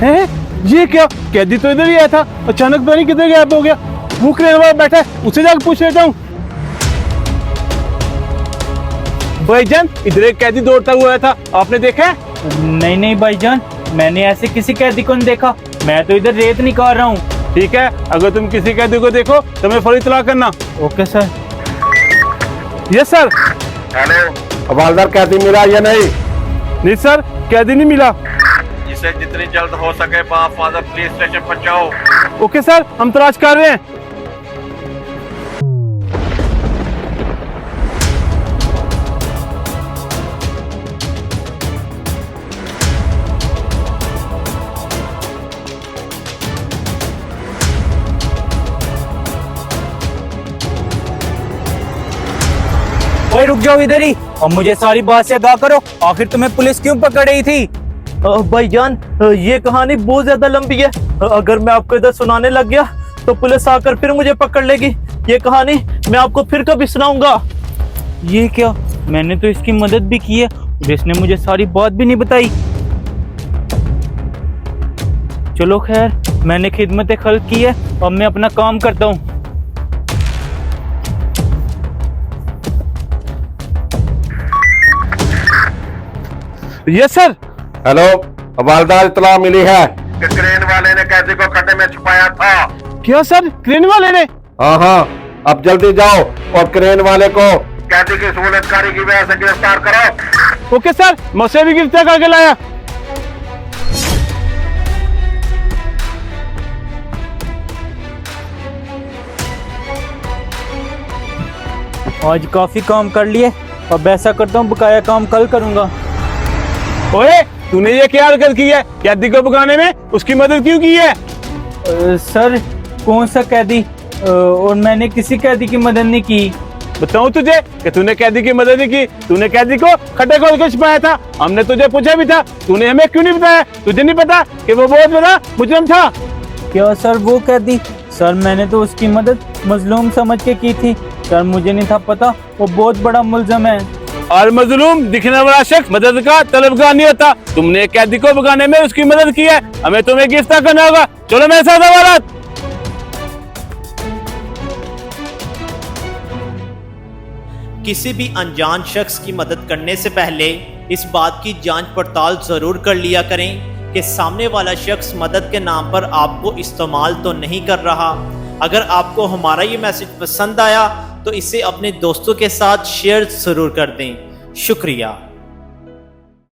हैं? ये क्या? कैदी तो इधर ही आया था, अचानक पता नहीं किधर गायब हो गया। वो क्रेन वाला बैठा है, उससे जाकर पूछ लेता हूँ। भाईजान, इधर एक कैदी दौड़ता हुआ आया था, आपने देखा है? नहीं नहीं भाईजान, मैंने ऐसे किसी कैदी को नहीं देखा। मैं तो इधर रेत निकाल रहा हूँ। ठीक है, अगर तुम किसी कैदी को देखो तो मैं फौरी इत्तला करना। Okay sir. Yes sir. Hello, हवालदार कैदी मिला या नहीं? नहीं सर, कैदी नहीं मिला। इसे जितनी जल्द हो सके बाफादर पुलिस स्टेशन पहुंचाओ। ओके सर, हम तलाश कर रहे हैं। ओए रुक जाओ इधर ही, और मुझे सारी बात से आगाह करो। आखिर तुम्हें पुलिस क्यों पकड़ रही थी? भाईजान, ये कहानी बहुत ज्यादा लंबी है। अगर मैं आपको इधर सुनाने लग गया तो पुलिस आकर फिर मुझे पकड़ लेगी। ये कहानी मैं आपको फिर कभी सुनाऊंगा। ये क्या? मैंने तो इसकी मदद भी की है और इसने मुझे सारी बात भी नहीं बताई। चलो खैर, मैंने खिदमत खल्क की है, अब मैं अपना काम करता हूँ। Yes sir. हेलो, हवालदार इत्तला मिली है कि क्रेन वाले ने कैदी को खड्डे में छुपाया था। क्या सर, क्रेन वाले ने? हाँ, अब जल्दी जाओ और क्रेन वाले को कैदी की सहूलतकारी की वजह से गिरफ्तार करो। ओके सर, मैं उसे भी गिरफ्तार करके लाया। आज काफी काम कर लिए, अब ऐसा करता हूँ बकाया काम कल करूँगा। ओए, तूने ये क्या हरकत की है? कैदी को भगाने में उसकी मदद क्यों की है? सर, कौन सा कैदी? और मैंने किसी कैदी की मदद नहीं की। बताऊं तुझे कि तूने कैदी की मदद नहीं की? तूने कैदी को खड्डे खोल के छुपाया था। हमने तुझे पूछा भी था, तूने हमें क्यों नहीं बताया? तुझे नहीं पता कि वो बहुत बड़ा मुजरिम था? क्या सर, वो कैदी? सर, मैंने तो उसकी मदद मजलूम समझ के की थी। सर, मुझे नहीं था पता वो बहुत बड़ा मुल्ज़िम है। और मजलूम दिखने वाला शख्स मदद का तलबगार नहीं होता। तुमने कैदी को भगाने में उसकी मदद की है, हमें तुम्हें गिरफ्तार करना होगा। चलो मेरे साथ अदालत। किसी भी अनजान शख्स की मदद करने से पहले इस बात की जांच पड़ताल जरूर कर लिया करें कि सामने वाला शख्स मदद के नाम पर आपको इस्तेमाल तो नहीं कर रहा। अगर आपको हमारा ये मैसेज पसंद आया तो इसे अपने दोस्तों के साथ शेयर जरूर कर दें। शुक्रिया।